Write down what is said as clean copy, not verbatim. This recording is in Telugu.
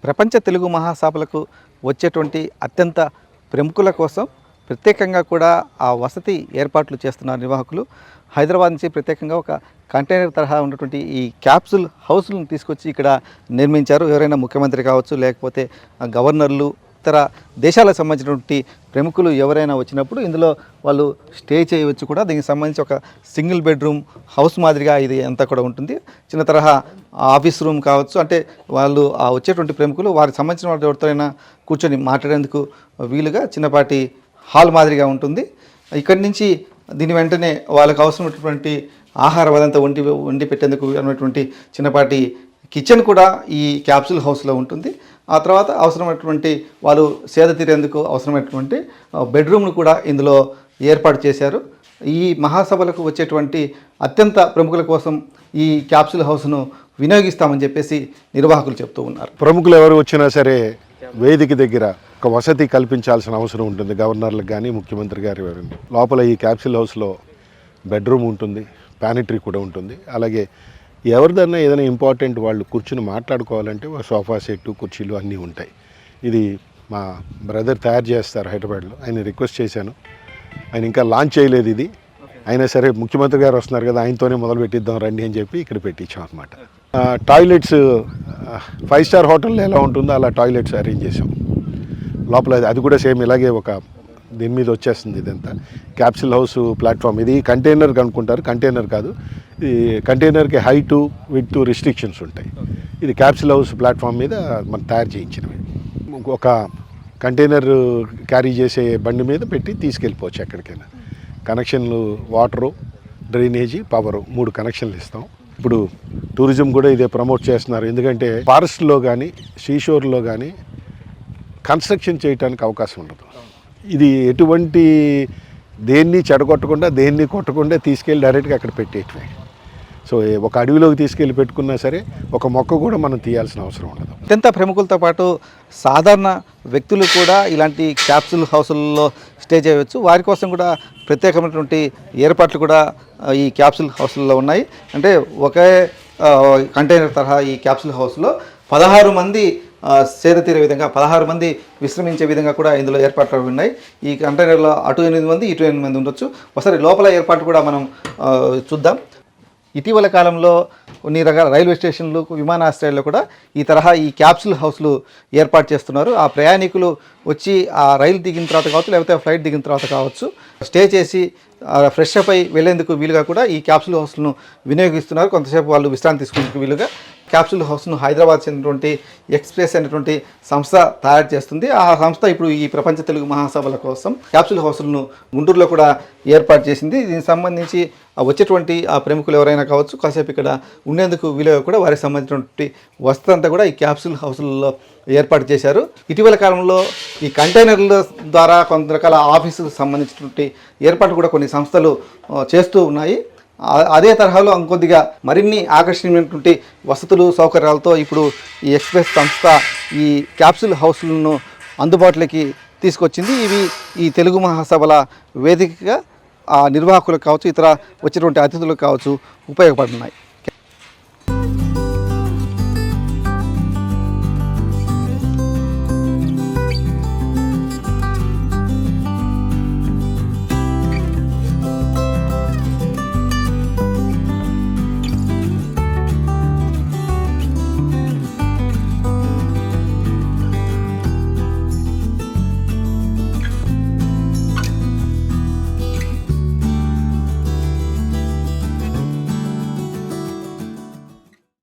ప్రపంచ తెలుగు మహాసభలకు వచ్చేటువంటి అత్యంత ప్రముఖుల కోసం ప్రత్యేకంగా కూడా ఆ వసతి ఏర్పాట్లు చేస్తున్నారు నిర్వాహకులు. హైదరాబాద్ నుంచి ప్రత్యేకంగా ఒక కంటైనర్ తరహా ఉన్నటువంటి ఈ క్యాప్సూల్ హౌస్లను తీసుకొచ్చి ఇక్కడ నిర్మించారు. ఎవరైనా ముఖ్యమంత్రి కావచ్చు, లేకపోతే గవర్నర్లు, ఇతర దేశాలకు సంబంధించినటువంటి ప్రముఖులు ఎవరైనా వచ్చినప్పుడు ఇందులో వాళ్ళు స్టే చేయవచ్చు కూడా. దీనికి సంబంధించి ఒక సింగిల్ బెడ్రూమ్ హౌస్ మాదిరిగా ఇది అంతా కూడా ఉంటుంది. చిన్న తరహా ఆఫీస్ రూమ్ కావచ్చు. అంటే వాళ్ళు వచ్చేటువంటి ప్రముఖులు వారికి సంబంధించిన వాళ్ళు ఎవరితోనైనా కూర్చొని మాట్లాడేందుకు వీలుగా చిన్నపాటి హాల్ మాదిరిగా ఉంటుంది. ఇక్కడి నుంచి దీని వెంటనే వాళ్ళకు అవసరమైనటువంటి ఆహారం అదంతా వండి పెట్టేందుకు అన్నటువంటి చిన్నపాటి కిచెన్ కూడా ఈ క్యాప్సూల్ హౌస్లో ఉంటుంది. ఆ తర్వాత అవసరమైనటువంటి వాళ్ళు సేద తీరేందుకు అవసరమైనటువంటి బెడ్రూమ్ను కూడా ఇందులో ఏర్పాటు చేశారు. ఈ మహాసభలకు వచ్చేటువంటి అత్యంత ప్రముఖుల కోసం ఈ క్యాప్సూల్ హౌస్ను వినియోగిస్తామని చెప్పేసి నిర్వాహకులు చెప్తూ ఉన్నారు. ప్రముఖులు ఎవరు వచ్చినా సరే వేదిక దగ్గర ఒక వసతి కల్పించాల్సిన అవసరం ఉంటుంది. గవర్నర్లకు కానీ ముఖ్యమంత్రి గారి లోపల ఈ క్యాప్సూల్ హౌస్లో బెడ్రూమ్ ఉంటుంది, ప్యానిటరీ కూడా ఉంటుంది. అలాగే ఎవరిదన్నా ఏదైనా ఇంపార్టెంట్ వాళ్ళు కూర్చుని మాట్లాడుకోవాలంటే సోఫా సెట్టు, కుర్చీలు అన్నీ ఉంటాయి. ఇది మా బ్రదర్ తయారు చేస్తారు హైదరాబాద్లో. ఆయన రిక్వెస్ట్ చేశాను, ఆయన ఇంకా లాంచ్ చేయలేదు ఇది. అయినా సరే ముఖ్యమంత్రి గారు వస్తున్నారు కదా, ఆయనతోనే మొదలు పెట్టిద్దాం రండి అని చెప్పి ఇక్కడ పెట్టించాం అనమాట. టాయిలెట్స్ 5 స్టార్ హోటల్లో ఎలా ఉంటుందో అలా టాయిలెట్స్ అరేంజ్ చేసాం లోపల. అది కూడా సేమ్ ఇలాగే ఒక దీని మీద వచ్చేస్తుంది. ఇదంతా క్యాప్సూల్ హౌస్ ప్లాట్ఫామ్. ఇది కంటైనర్ అనుకుంటారు, కంటైనర్ కాదు. ఈ కంటైనర్కి హైటు, విడ్త్ రిస్ట్రిక్షన్స్ ఉంటాయి. ఇది క్యాప్సూల్ హౌస్ ప్లాట్ఫామ్ మీద మనం తయారు చేయించినవి. ఒక కంటైనర్ క్యారీ చేసే బండి మీద పెట్టి తీసుకెళ్ళిపోవచ్చు ఎక్కడికైనా. కనెక్షన్లు వాటరు, డ్రైనేజీ, పవరు 3 కనెక్షన్లు ఇస్తాం. ఇప్పుడు టూరిజం కూడా ఇదే ప్రమోట్ చేస్తున్నారు. ఎందుకంటే ఫారెస్ట్లో కానీ సీషోర్లో కానీ కన్స్ట్రక్షన్ చేయడానికి అవకాశం ఉండదు. ఇది ఎటువంటి దేన్ని చెడగొట్టకుండా, దేన్ని కొట్టకుండా తీసుకెళ్ళి డైరెక్ట్గా అక్కడ పెట్టేయటమే. సో ఒక అడవిలోకి తీసుకెళ్ళి పెట్టుకున్నా సరే ఒక మొక్క కూడా మనం తీయాల్సిన అవసరం ఉండదు. అత్యంత ప్రముఖులతో పాటు సాధారణ వ్యక్తులు కూడా ఇలాంటి క్యాప్సూల్ హౌసుల్లో స్టే చేయవచ్చు. వారి కోసం కూడా ప్రత్యేకమైనటువంటి ఏర్పాట్లు కూడా ఈ క్యాప్సూల్ హౌస్లలో ఉన్నాయి. అంటే ఒకే కంటైనర్ తరహా ఈ క్యాప్సూల్ హౌస్లో 16 మంది సేద తీరే విధంగా, 16 మంది విశ్రమించే విధంగా కూడా ఇందులో ఏర్పాట్లు ఉన్నాయి. ఈ కంటైనర్లో అటు 8 మంది, ఇటు 8 మంది ఉండొచ్చు. ఒకసారి లోపల ఏర్పాటు కూడా మనం చూద్దాం. ఇటీవల కాలంలో కొన్ని రకాల రైల్వే స్టేషన్లు, విమానాశ్రయాల్లో కూడా ఈ తరహా ఈ క్యాప్సూల్ హౌస్లు ఏర్పాటు చేస్తున్నారు. ఆ ప్రయాణికులు వచ్చి ఆ రైలు దిగిన తర్వాత కావచ్చు, లేకపోతే ఫ్లైట్ దిగిన తర్వాత కావచ్చు, స్టే చేసి ఫ్రెష్ అప్ అయి వెళ్లేందుకు వీలుగా కూడా ఈ క్యాప్సూల్ హౌస్లను వినియోగిస్తున్నారు. కొంతసేపు వాళ్ళు విశ్రాంతి తీసుకునేందుకు వీలుగా క్యాప్సూల్ హౌస్ను హైదరాబాద్ చెందినటువంటి ఎక్స్ప్రెస్ అనేటువంటి సంస్థ తయారు చేస్తుంది. ఆ సంస్థ ఇప్పుడు ఈ ప్రపంచ తెలుగు మహాసభల కోసం క్యాప్సూల్ హౌస్లను గుంటూరులో కూడా ఏర్పాటు చేసింది. దీనికి సంబంధించి వచ్చేటువంటి ఆ ప్రముఖులు ఎవరైనా కావచ్చు, కాసేపు ఇక్కడ ఉండేందుకు వీలుగా కూడా వారికి సంబంధించినటువంటి వసతి అంతా కూడా ఈ క్యాప్సూల్ హౌస్లలో ఏర్పాటు చేశారు. ఇటీవల కాలంలో ఈ కంటైనర్ల ద్వారా కొంత రకాల ఆఫీసులకు సంబంధించినటువంటి ఏర్పాటు కూడా కొన్ని సంస్థలు చేస్తూ ఉన్నాయి. అదే తరహాలో ఇంకొద్దిగా మరిన్ని ఆకర్షణీయమైనటువంటి వసతులు, సౌకర్యాలతో ఇప్పుడు ఈ ఎక్స్ప్రెస్ సంస్థ ఈ క్యాప్సూల్ హౌస్లను అందుబాటులోకి తీసుకొచ్చింది. ఇవి ఈ తెలుగు మహాసభల వేదికగా నిర్వాహకులకు కావచ్చు, ఇతర వచ్చేటువంటి అతిథులకు కావచ్చు ఉపయోగపడుతున్నాయి.